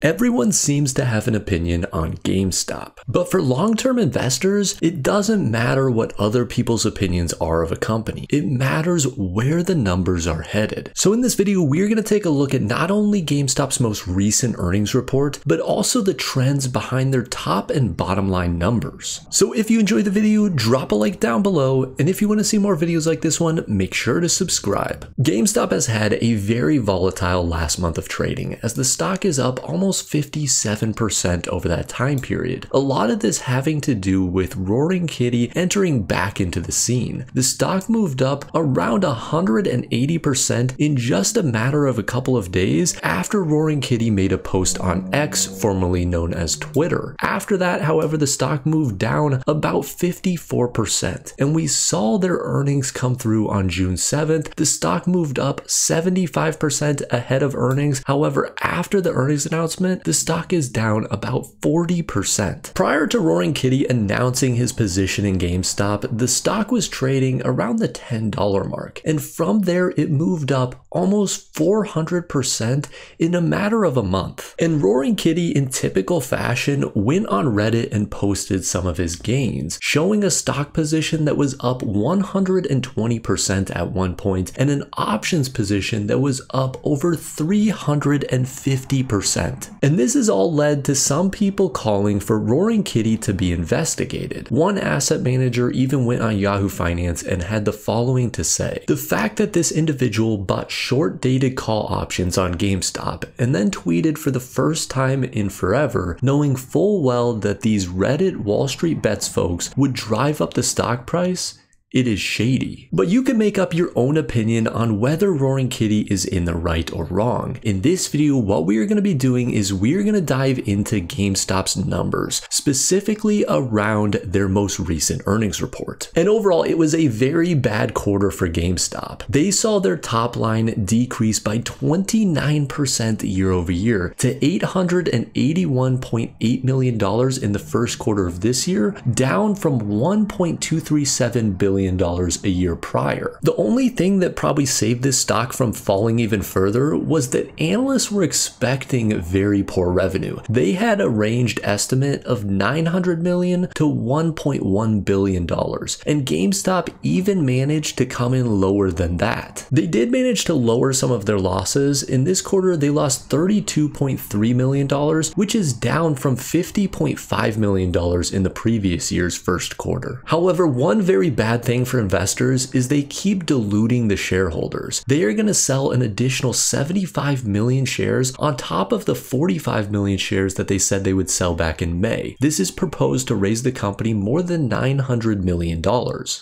Everyone seems to have an opinion on GameStop, but for long-term investors, it doesn't matter what other people's opinions are of a company. It matters where the numbers are headed. So in this video, we're going to take a look at not only GameStop's most recent earnings report, but also the trends behind their top and bottom line numbers. So if you enjoyed the video, drop a like down below, and if you want to see more videos like this one, make sure to subscribe. GameStop has had a very volatile last month of trading, as the stock is up almost 57% over that time period. A lot of this having to do with Roaring Kitty entering back into the scene. The stock moved up around 180% in just a matter of a couple of days after Roaring Kitty made a post on X, formerly known as Twitter. After that, however, the stock moved down about 54%, and we saw their earnings come through on June 7th. The stock moved up 75% ahead of earnings. However, after the earnings announcement, the stock is down about 40%. Prior to Roaring Kitty announcing his position in GameStop, the stock was trading around the $10 mark, and from there it moved up almost 400% in a matter of a month. And Roaring Kitty, in typical fashion, went on Reddit and posted some of his gains, showing a stock position that was up 120% at one point and an options position that was up over 350%. And this has all led to some people calling for Roaring Kitty to be investigated. One asset manager even went on Yahoo Finance and had the following to say: "The fact that this individual bought short-dated call options on GameStop and then tweeted for the first time in forever, knowing full well that these Reddit Wall Street Bets folks would drive up the stock price, it is shady." But you can make up your own opinion on whether Roaring Kitty is in the right or wrong. In this video, what we are going to be doing is we're going to dive into GameStop's numbers, specifically around their most recent earnings report. And overall, it was a very bad quarter for GameStop. They saw their top line decrease by 29% year over year to $881.8 million in the first quarter of this year, down from $1.237 billion a year prior. The only thing that probably saved this stock from falling even further was that analysts were expecting very poor revenue. They had a ranged estimate of $900 million to $1.1 billion, and GameStop even managed to come in lower than that. They did manage to lower some of their losses. In this quarter, they lost $32.3 million, which is down from $50.5 million in the previous year's first quarter. However, one very bad thing for investors is they keep diluting the shareholders. They are going to sell an additional 75 million shares on top of the 45 million shares that they said they would sell back in May. This is proposed to raise the company more than $900 million.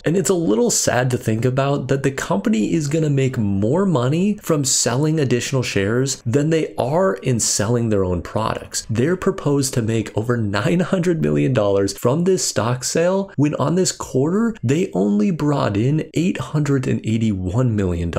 And it's a little sad to think about that the company is going to make more money from selling additional shares than they are in selling their own products. They're proposed to make over $900 million from this stock sale, when on this quarter, they only brought in $881 million,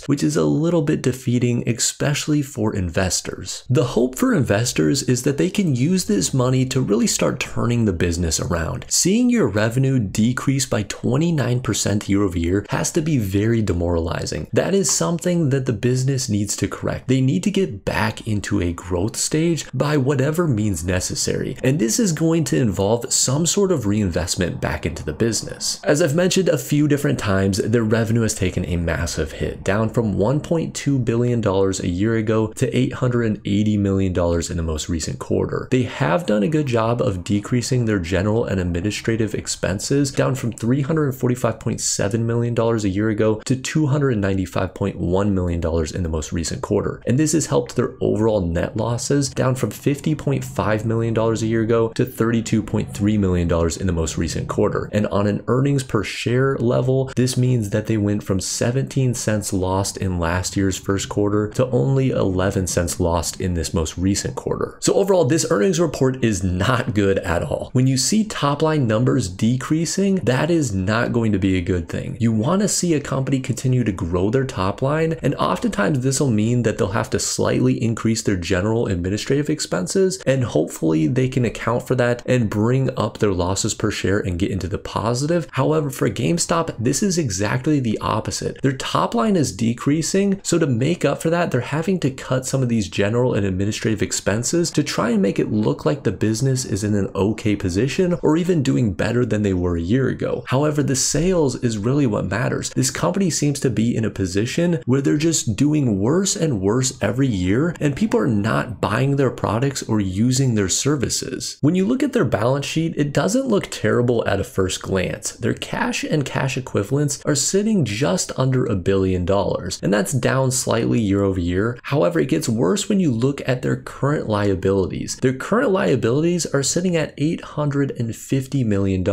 which is a little bit defeating, especially for investors. The hope for investors is that they can use this money to really start turning the business around. Seeing your revenue decrease by 29% year over year has to be very demoralizing. That is something that the business needs to correct. They need to get back into a growth stage by whatever means necessary, and this is going to involve some sort of reinvestment back into the business. As I've mentioned a few different times, their revenue has taken a massive hit, down from $1.2 billion a year ago to $880 million in the most recent quarter. They have done a good job of decreasing their general and administrative expenses, down from $345.7 million a year ago to $295.1 million in the most recent quarter. And this has helped their overall net losses down from $50.5 million a year ago to $32.3 million in the most recent quarter. And on an earnings per share level, this means that they went from 17 cents lost in last year's first quarter to only 11 cents lost in this most recent quarter. So overall, this earnings report is not good at all. When you see top line numbers decreasing, that is not going to be a good thing. You want to see a company continue to grow their top line, and oftentimes this will mean that they'll have to slightly increase their general administrative expenses, and hopefully they can account for that and bring up their losses per share and get into the positive. However, for GameStop, this is exactly the opposite. Their top line is decreasing, so to make up for that, they're having to cut some of these general and administrative expenses to try and make it look like the business is in an okay position or even doing better than they were a year ago. However, the sales is really what matters. This company seems to be in a position where they're just doing worse and worse every year, and people are not buying their products or using their services. When you look at their balance sheet, it doesn't look terrible at a first glance. Their cash and cash equivalents are sitting just under $1 billion, and that's down slightly year over year. However, it gets worse when you look at their current liabilities. Their current liabilities are sitting at $850 million.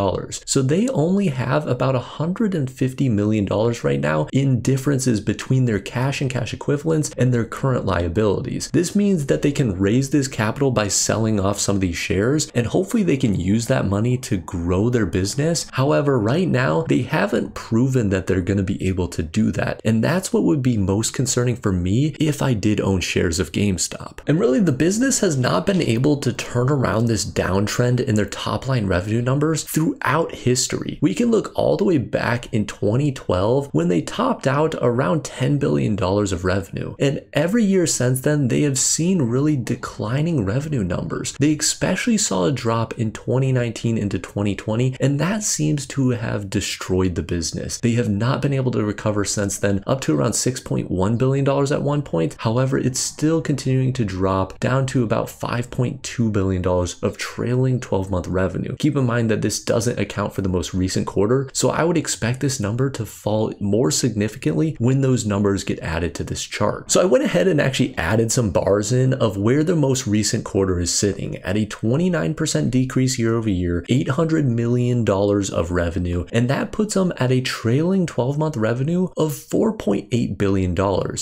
So they only have about $150 million right now in differences between their cash and cash equivalents and their current liabilities. This means that they can raise this capital by selling off some of these shares, and hopefully they can use that money to grow their business. However, right now, they haven't proven that they're going to be able to do that. And that's what would be most concerning for me if I did own shares of GameStop. And really, the business has not been able to turn around this downtrend in their top line revenue numbers throughout history. We can look all the way back in 2012 when they topped out around $10 billion of revenue. And every year since then, they have seen really declining revenue numbers. They especially saw a drop in 2019 into 2020, and that seems to have destroyed the business. They have not been able to recover since then, up to around $6.1 billion at one point. However, it's still continuing to drop down to about $5.2 billion of trailing 12-month revenue. Keep in mind that this doesn't account for the most recent quarter, so I would expect this number to fall more significantly when those numbers get added to this chart. So I went ahead and actually added some bars in of where the most recent quarter is sitting at a 29% decrease year over year, $800 million of revenue, and that puts them at a trailing 12-month revenue of $4.8 billion,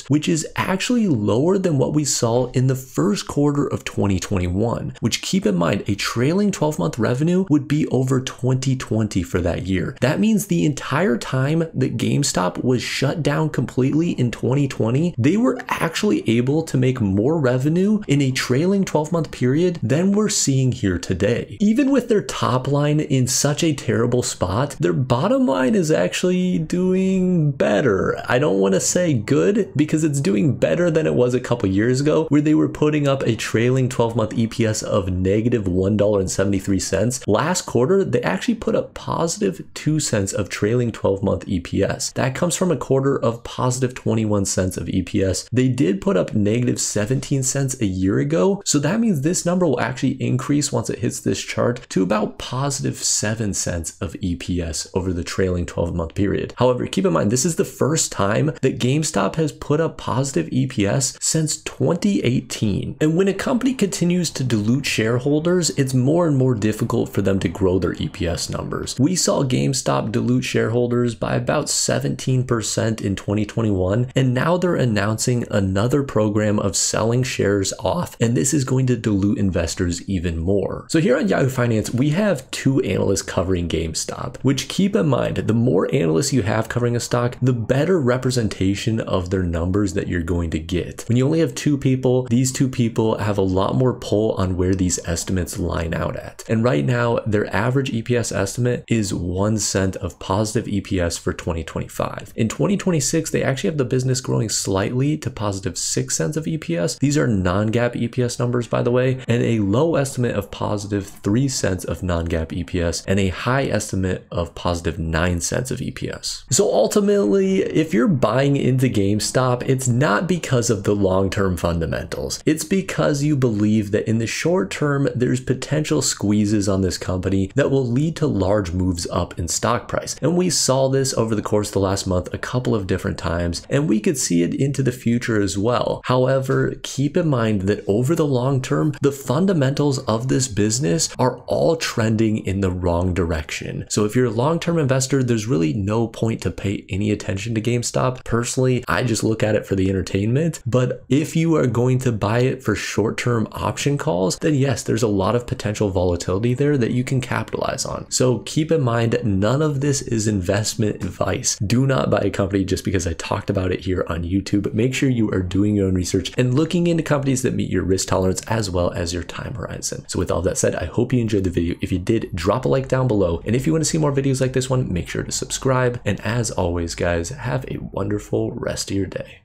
which is actually lower than what we saw in the first quarter of 2021, which, keep in mind, a trailing 12-month revenue would be over 2020 for that year. That means the entire time that GameStop was shut down completely in 2020, they were actually able to make more revenue in a trailing 12-month period than we're seeing here today. Even with their top line in such a terrible spot, their bottom line is actually doing better. I don't want to say good because it's doing better than it was a couple years ago, where they were putting up a trailing 12-month EPS of negative $1.73. Last quarter, they actually put up positive 2 cents of trailing 12-month EPS. That comes from a quarter of positive 21 cents of EPS. They did put up negative 17 cents a year ago, so that means this number will actually increase once it hits this chart to about positive 7 cents of EPS over the trailing 12-month period. However, keep in mind, this is the first time that GameStop has put up positive EPS since 2018. And when a company continues to dilute shareholders, it's more and more difficult for them to grow their EPS numbers. We saw GameStop dilute shareholders by about 17% in 2021, and now they're announcing another program of selling shares off, and this is going to dilute investors even more. So here on Yahoo Finance, we have 2 analysts covering GameStop, which, keep in mind, the more analysts you have covering a stock, the better representation of their numbers that you're going to get. When you only have 2 people, these 2 people have a lot more pull on where these estimates line out at. And right now, their average EPS estimate is 1 cent of positive EPS for 2025. In 2026, they actually have the business growing slightly to positive 6 cents of EPS. These are non-GAAP EPS numbers, by the way, and a low estimate of positive 3 cents of non-GAAP EPS and a high estimate of positive 9 cents of EPS. So ultimately, if you're buying into GameStop, it's not because of the long-term fundamentals. It's because you believe that in the short term, there's potential squeezes on this company that will lead to large moves up in stock price. And we saw this over the course of the last month a couple of different times, and we could see it into the future as well. However, keep in mind that over the long term, the fundamentals of this business are all trending in the wrong direction. So if you're a long-term investor, there's really no point to pay any attention to GameStop. Personally, I just look at it for the entertainment. But if you are going to buy it for short-term option calls, then yes, there's a lot of potential volatility there that you can capitalize on. So keep in mind, none of this is investment advice. Do not buy a company just because I talked about it here on YouTube. Make sure you are doing your own research and looking into companies that meet your risk tolerance as well as your time horizon. So with all that said, I hope you enjoyed the video. If you did, drop a like down below. And if you want to see more videos like this one, along, make sure to subscribe, and as always guys, have a wonderful rest of your day.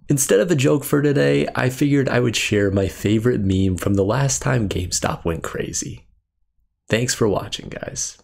Instead of a joke for today, I figured I would share my favorite meme from the last time GameStop went crazy. Thanks for watching, guys.